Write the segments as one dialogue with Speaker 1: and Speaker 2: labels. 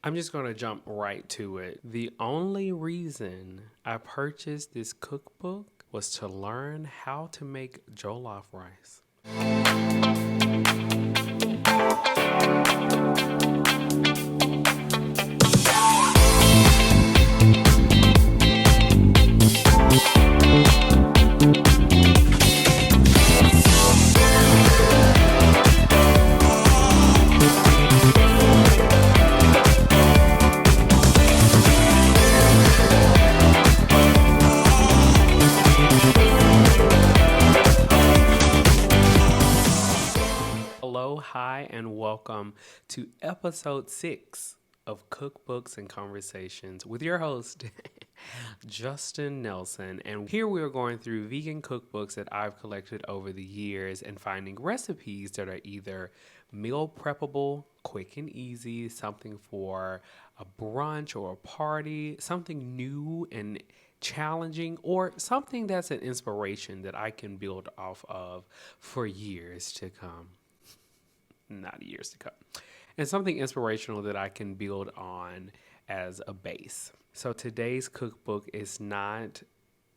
Speaker 1: I'm just going to jump right to it. The only reason I purchased this cookbook was to learn how to make jollof rice. Hello, hi, and welcome to episode 6 of Cookbooks and Conversations with your host, Justin Nelson. And here we are going through vegan cookbooks that I've collected over the years and finding recipes that are either meal preppable, quick and easy, something for a brunch or a party, something new and challenging, or something that's an inspiration that I can build off of for years to come. Not years to come. And something inspirational that I can build on as a base. So today's cookbook is not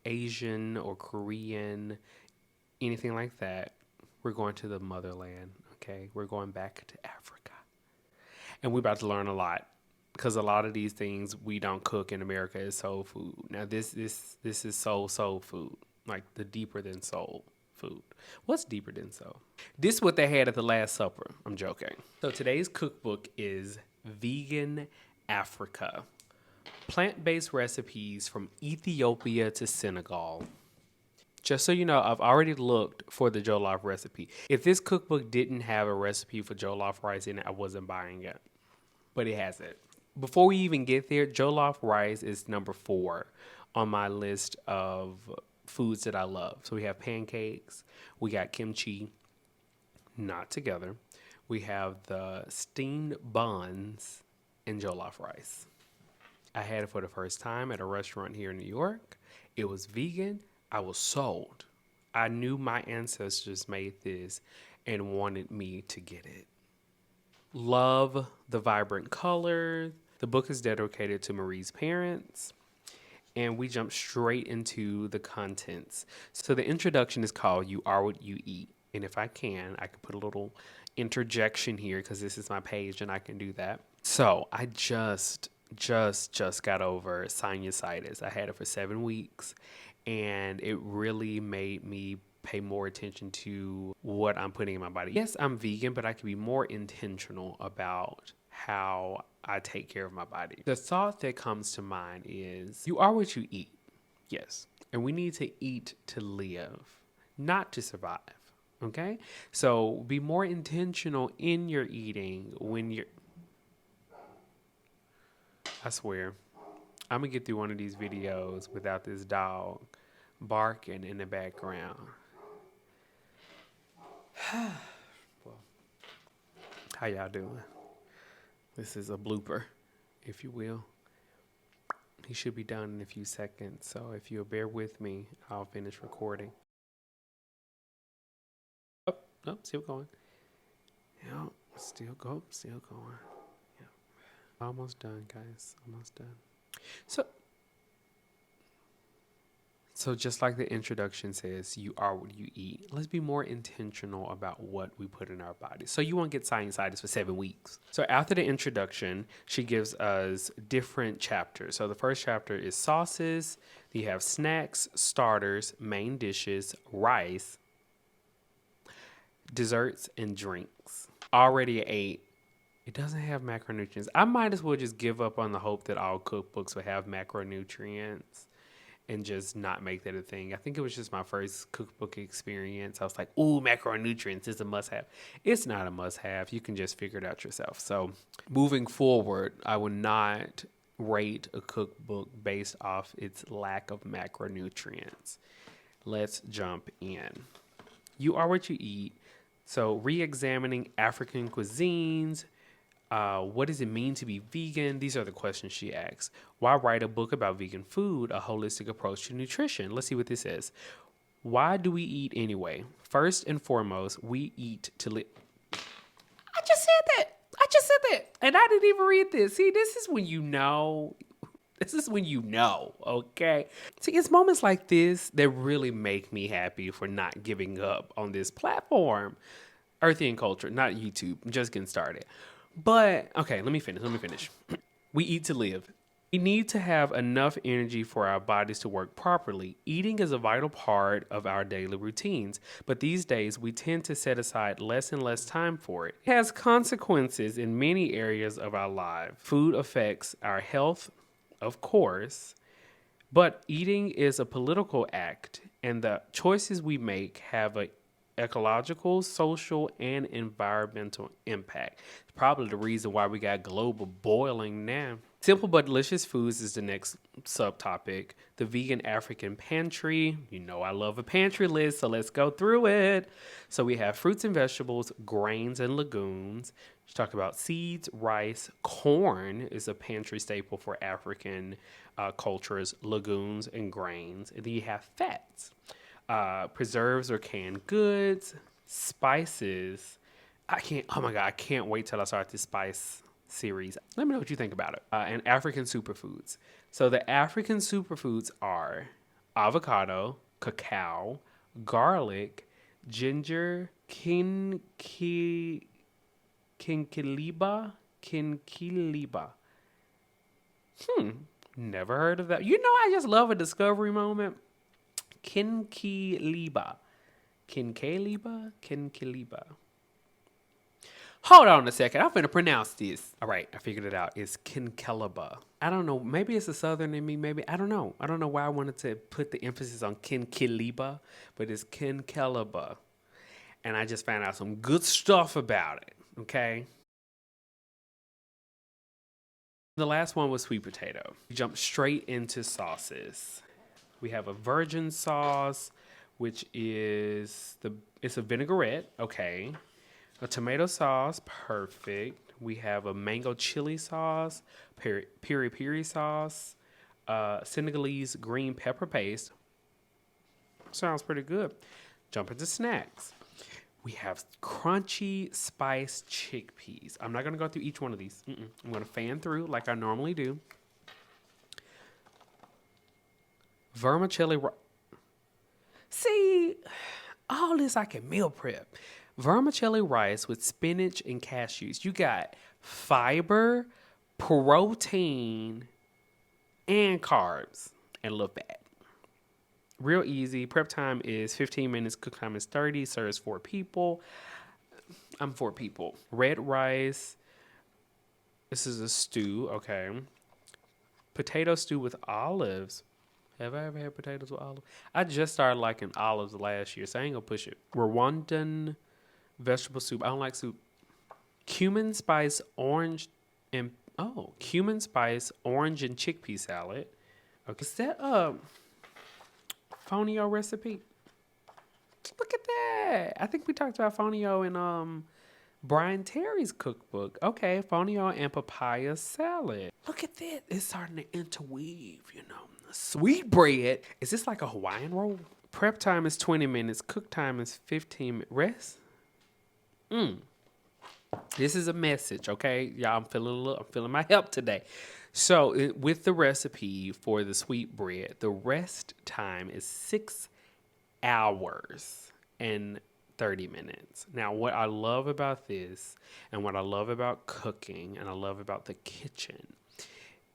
Speaker 1: Asian or Korean, anything like that. We're going to the motherland, okay? We're going back to Africa. And we're about to learn a lot because a lot of these things we don't cook in America is soul food. Now this is soul food, like the deeper than soul food. What's deeper than soul? This is what they had at the Last Supper. I'm joking. So today's cookbook is Vegan Africa. Plant-based recipes from Ethiopia to Senegal. Just so you know, I've already looked for the jollof recipe. If this cookbook didn't have a recipe for jollof rice in it, I wasn't buying it. But it has it. Before we even get there, jollof rice is number 4 on my list of foods that I love. So we have pancakes, we got kimchi, not together. We have the steamed buns and jollof rice. I had it for the first time at a restaurant here in New York. It was vegan. I was sold. I knew my ancestors made this and wanted me to get it. Love the vibrant colors. The book is dedicated to Marie's parents. And we jump straight into the contents. So the introduction is called You Are What You Eat. And if I can put a little interjection here because this is my page and I can do that. So I just got over sinusitis. I had it for 7 weeks and it really made me pay more attention to what I'm putting in my body. Yes, I'm vegan, but I can be more intentional about how I take care of my body. The thought that comes to mind is you are what you eat. Yes. And we need to eat to live, not to survive. Okay? So be more intentional in your eating when you're... I swear, I'm going to get through one of these videos without this dog barking in the background. Well, how y'all doing? This is a blooper, if you will. He should be done in a few seconds, so if you'll bear with me, I'll finish recording. Oh, still going. Yeah, still going. Yeah. Almost done, guys. Almost done. So just like the introduction says, you are what you eat. Let's be more intentional about what we put in our bodies. So you won't get sinusitis for 7 weeks. So after the introduction, she gives us different chapters. So the first chapter is sauces. You have snacks, starters, main dishes, rice, desserts, and drinks. Already 8. It doesn't have macronutrients. I might as well just give up on the hope that all cookbooks would have macronutrients and just not make that a thing. I think it was just my first cookbook experience. I was like, ooh, macronutrients is a must-have. It's not a must-have. You can just figure it out yourself. So moving forward, I would not rate a cookbook based off its lack of macronutrients. Let's jump in. You are what you eat. So re-examining African cuisines. What does it mean to be vegan? These are the questions she asks. Why write a book about vegan food, a holistic approach to nutrition? Let's see what this says. Why do we eat anyway? First and foremost, we eat to live. I just said that. I just said that. And I didn't even read this. See, this is when you know. This is when you know, okay? See, it's moments like this that really make me happy for not giving up on this platform. Earthy and Culture, not YouTube. I'm just getting started. But, okay, let me finish. We eat to live. We need to have enough energy for our bodies to work properly. Eating is a vital part of our daily routines, but these days we tend to set aside less and less time for it. It has consequences in many areas of our lives. Food affects our health, of course, but eating is a political act, and the choices we make have a ecological, social, and environmental impact. It's probably the reason why we got global boiling now. Simple but delicious foods is the next subtopic. The vegan African pantry. You know I love a pantry list, so let's go through it. So we have fruits and vegetables, grains and legumes. You talk about seeds, rice, corn is a pantry staple for African cultures, legumes and grains. And then you have fats. Preserves or canned goods, spices. I can't wait till I start this spice series. Let me know what you think about it. And African superfoods. So the African superfoods are avocado, cacao, garlic, ginger, kinkiliba. Never heard of that. You know, I just love a discovery moment. Kinkiliba. Hold on a second. I'm going to pronounce this. All right, I figured it out. It's Kinkeliba. I don't know. Maybe it's a southern in me. Maybe. I don't know. I don't know why I wanted to put the emphasis on Kinkeliba, but it's Kinkeliba. And I just found out some good stuff about it. Okay. The last one was sweet potato. We jumped straight into sauces. We have a virgin sauce, which is it's a vinaigrette, okay. A tomato sauce, perfect. We have a mango chili sauce, piri piri sauce, Senegalese green pepper paste. Sounds pretty good. Jump into snacks. We have crunchy spiced chickpeas. I'm not going to go through each one of these. I'm going to fan through like I normally do. Vermicelli. See, all this I can meal prep. Vermicelli rice with spinach and cashews. You got fiber, protein, and carbs, and a little fat. Real easy. Prep time is 15 minutes. Cook time is 30. Serves 4 people. I'm 4 people. Red rice. This is a stew, okay. Potato stew with olives. Have I ever had potatoes with olives? I just started liking olives last year, so I ain't gonna push it. Rwandan vegetable soup. I don't like soup. Cumin spice orange and chickpea salad. Okay, is that a fonio recipe? Look at that. I think we talked about fonio in Brian Terry's cookbook. Okay, fonio and papaya salad. Look at that. It's starting to interweave, you know. Sweet bread. Is this like a Hawaiian roll? Prep time is 20 minutes. Cook time is 15 minutes. Rest? This is a message, okay? Y'all, I'm feeling my help today. So with the recipe for the sweet bread, the rest time is 6 hours and 30 minutes. Now, what I love about this and what I love about cooking and I love about the kitchen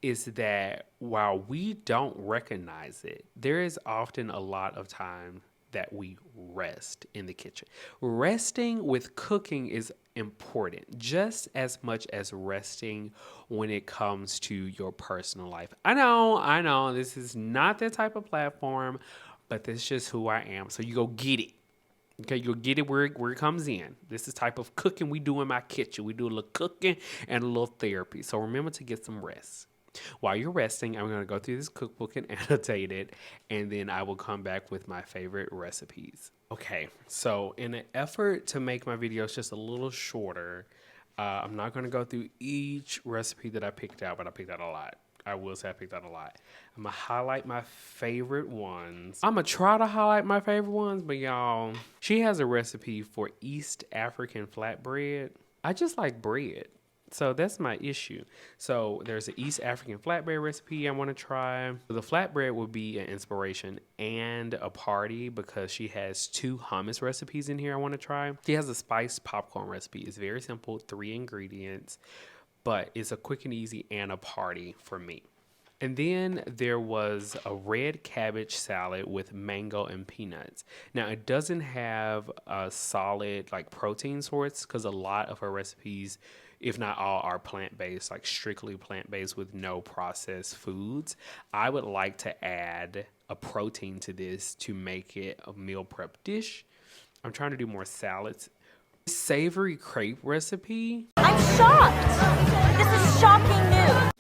Speaker 1: is that while we don't recognize it, there is often a lot of time that we rest in the kitchen. Resting with cooking is important just as much as resting when it comes to your personal life. I know, this is not that type of platform, but that's just who I am. So you go get it. Okay, you'll get it where it comes in. This is type of cooking we do in my kitchen. We do a little cooking and a little therapy. So remember to get some rest. While you're resting, I'm going to go through this cookbook and annotate it, and then I will come back with my favorite recipes. Okay, so in an effort to make my videos just a little shorter, I'm not going to go through each recipe that I picked out, but I picked out a lot. I will say I picked out a lot. I'm going to highlight my favorite ones. I'm going to try to highlight my favorite ones, but y'all, she has a recipe for East African flatbread. I just like bread. So that's my issue. So there's an East African flatbread recipe I want to try. The flatbread would be an inspiration and a party because she has 2 hummus recipes in here I want to try. She has a spiced popcorn recipe. It's very simple, 3 ingredients, but it's a quick and easy and a party for me. And then there was a red cabbage salad with mango and peanuts. Now, it doesn't have a solid like protein source because a lot of her recipes, if not all, are plant-based, like strictly plant-based with no processed foods. I would like to add a protein to this to make it a meal prep dish. I'm trying to do more salads. Savory crepe recipe.
Speaker 2: I'm shocked. This is shocking news.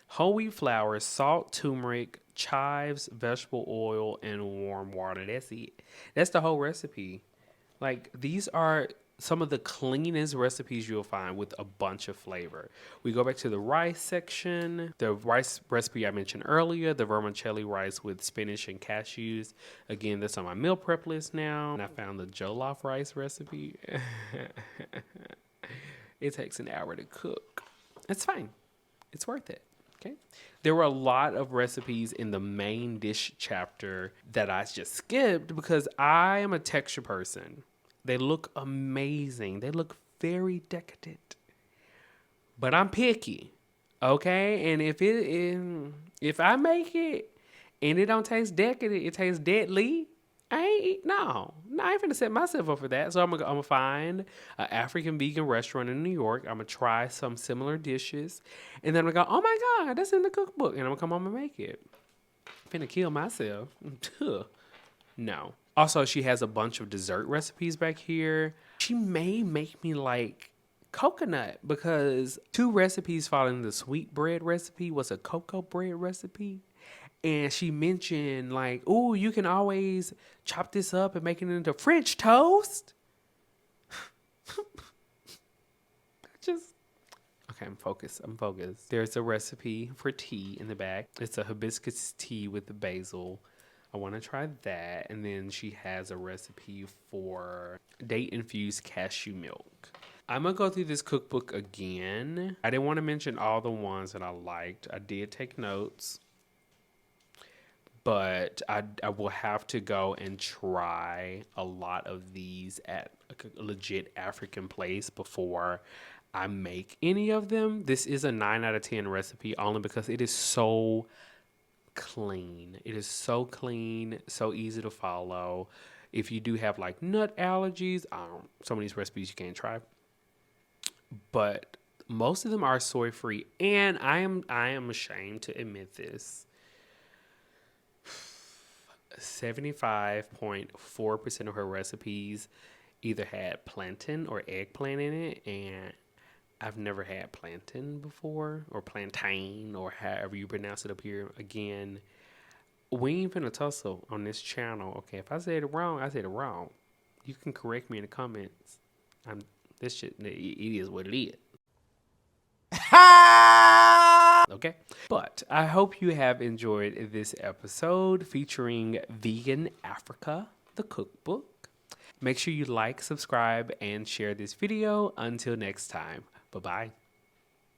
Speaker 1: Whole wheat flour, salt, turmeric, chives, vegetable oil, and warm water. That's it. That's the whole recipe. Like, these are some of the cleanest recipes you'll find with a bunch of flavor. We go back to the rice section. The rice recipe I mentioned earlier, the vermicelli rice with spinach and cashews. Again, that's on my meal prep list now. And I found the jollof rice recipe. It takes an hour to cook. It's fine. It's worth it. Okay. There were a lot of recipes in the main dish chapter that I just skipped because I am a texture person. They look amazing. They look very decadent. But I'm picky. Okay? And if I make it and it don't taste decadent, it tastes deadly, I ain't finna set myself up for that. So I'm gonna find an African vegan restaurant in New York. I'm gonna try some similar dishes, and then I'm gonna go, oh my God, that's in the cookbook, and I'm gonna come home and make it. I'm finna kill myself. No. Also, she has a bunch of dessert recipes back here. She may make me like coconut because 2 recipes following the sweet bread recipe was a cocoa bread recipe. And she mentioned like, oh, you can always chop this up and make it into French toast. Okay, I'm focused. There's a recipe for tea in the back. It's a hibiscus tea with the basil. I want to try that. And then she has a recipe for date-infused cashew milk. I'm going to go through this cookbook again. I didn't want to mention all the ones that I liked. I did take notes. But I will have to go and try a lot of these at a legit African place before I make any of them. This is a 9 out of 10 recipe only because it is so clean. It is so clean, so easy to follow. If you do have like nut allergies, some of these recipes you can't try. But most of them are soy free, and I am ashamed to admit this. 75.4% of her recipes either had plantain or eggplant in it, and I've never had plantain before, or plantain, or however you pronounce it up here. Again, we ain't finna tussle on this channel, okay? If I said it wrong, I said it wrong. You can correct me in the comments. This shit, it is what it is. Okay, but I hope you have enjoyed this episode featuring Vegan Africa, the cookbook. Make sure you like, subscribe, and share this video. Until next time, bye-bye.